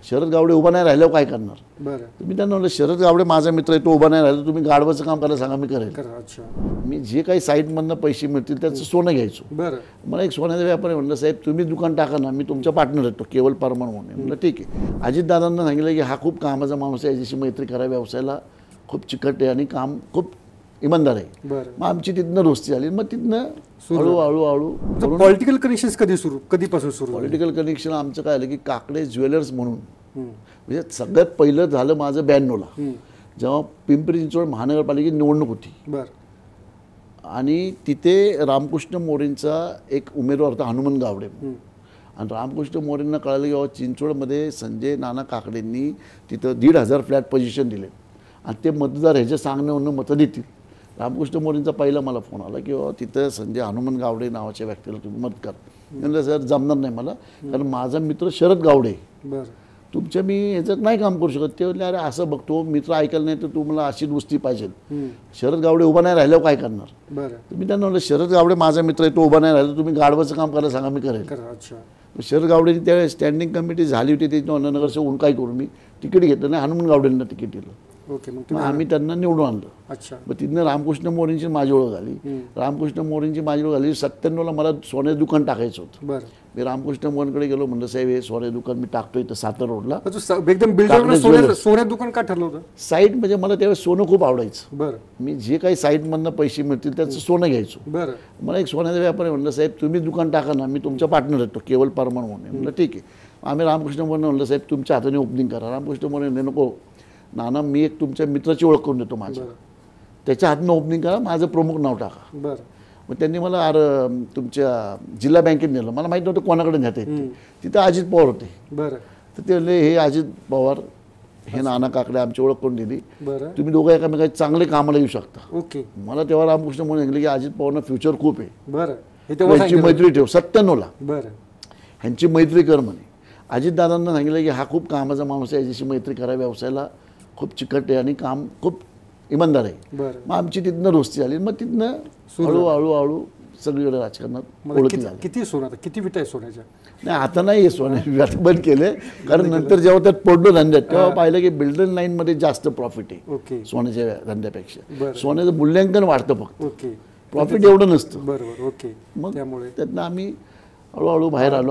शरद गावडे उभा नाही राहिल्यावर काय करणार? बरं. तुम्ही त्यांना म्हणलं शरद गावडे माझा मित्र आहे, तो उभा नाही राहिला, तुम्ही गाढवाचं काम करायला सांगा, मी करेल. अच्छा. मी जे काही साईटमधनं पैसे मिळतील त्याचं सोनं घ्यायचो. बरं. मला एक सोन्याचा व्यापारी म्हणलं, साहेब तुम्ही दुकान टाका ना, मी तुमचा पार्टनर येतो केवळ परमान म्हणून. म्हणलं ठीक आहे. अजितदादांना सांगितलं की हा खूप कामाचा माणूस आहे, याच्याशी मैत्री करा, व्यवसायाला खूप चिकट आहे आणि काम खूप इमानदार आहे. मग आमची तिथनं दोस्ती झाली. मग तिथनं हळूहळू पॉलिटिकल कनेक्शन्स कधीपासून सुरू? पॉलिटिकल कनेक्शन आमचं काय आलं की काकडे ज्वेलर्स म्हणून, म्हणजे सगळ्यात पहिलं झालं माझं 92ला, जेव्हा पिंपरी चिंचवड महानगरपालिकेची निवडणूक होती. आणि तिथे रामकृष्ण मोरेंचा एक उमेदवार होता हनुमान गावडे. आणि रामकृष्ण मोरेंना कळालं की बाबा चिंचवडमध्ये संजय नाना काकडेंनी तिथं 1,500 फ्लॅट पोझिशन दिले आणि ते मतदार ह्याच्या सांगण्यावरून मतं देतील. रामकृष्ण मोरेंचा पहिला मला फोन आला की बाबा तिथं संजय हनुमान गावडे नावाच्या व्यक्तीला तुम्ही मत कर. म्हणलं सर जमणार नाही मला, कारण माझा मित्र शरद गावडे, तुमच्या मी ह्याच्यात नाही काम करू शकत. ते म्हणले अरे असं बघतो मित्र ऐकायला नाही तर तू मला अशी दोस्ती पाहिजे. शरद गावडे उभा नाही राहिल्यावर काय करणार? तुम्ही त्यांना म्हणलं शरद गावडे माझा मित्र आहे, तो उभा नाही राहिला, तुम्ही गाढवाचं काम करायला सांगा, मी करेल. शरद गावडेची त्यावेळेस स्टँडिंग कमिटी झाली होती, त्याची नगरसेवक काय करू, मी तिकीट घेतलं नाही, हनुमान गावडेंना तिकीट दिलं. मग आम्ही त्यांना निवडून आणलं. मग तिथनं रामकृष्ण मोरेंची माझी ओळख झाली. रामकृष्ण मोरेंची माझी ओळख झाली. 97ला मला सोन्याचं दुकान टाकायचं होतं. मी रामकृष्ण मोरेंकडे गेलो, म्हणलं साहेब हे सोन्याचं दुकान मी टाकतोय इथं सातारा रोडला. एकदम सोन्याचं दुकान का ठरलं होतं? साईट म्हणजे मला त्यावेळेस सोनं खूप आवडायचं. मी जे काही साईटमधनं पैसे मिळतील त्याचं सोनं घ्यायचो. मला एक सोन्याचा व्यापारी म्हणलं साहेब तुम्ही दुकान टाका ना, मी तुमचा पार्टनर येतो केवळ परमान म्हणून. म्हणलं ठीक आहे. आम्ही रामकृष्ण मोरेंना म्हणलं साहेब तुमच्या हाताने ओपनिंग करा. रामकृष्ण मोरे म्हणले नको नाना, मी एक तुमच्या मित्राची ओळख करून देतो माझ्या, त्याच्या हातनं ओपनिंग करा, माझं प्रमुख नाव टाका. मग त्यांनी मला तुमच्या जिल्हा बँकेत नेलं. मला माहीत नव्हतं कोणाकडे नेते. तिथं अजित पवार होते. तर ते म्हणले हे अजित पवार हे नाना काकडे आमची ओळख करून दिली, तुम्ही दोघं एकामेकाच्या चांगले कामाला येऊ शकता. मला तेव्हा रामकृष्ण म्हणून सांगितलं की अजित पवारना फ्युचर खूप आहे, ह्यांची मैत्री ठेव. 97ला ह्यांची मैत्री कर म्हणे. अजितदादांना सांगितलं की हा खूप कामाचा माणूस आहे, याच्याशी मैत्री करा, व्यवसायाला खूप चिकट आहे आणि काम खूप इमानदार आहे. मग आमची तिथनं दोस्ती झाली. मग तिथनं हळूहळू सगळीकडे राजकारणात ओळखी झाली. किती सोनं, किती विटा आहे सोन्याच्या? नाही आता नाही सोने आता बंद केले, कारण नंतर जेव्हा त्यात पडलो धंद्यात तेव्हा पाहिलं की बिल्डर लाईनमध्ये जास्त प्रॉफिट आहे सोन्याच्या धंद्यापेक्षा. सोन्याचं मूल्यांकन वाढतं, फक्त प्रॉफिट एवढं नसतं. मग त्यातनं आम्ही हळूहळू बाहेर आलो.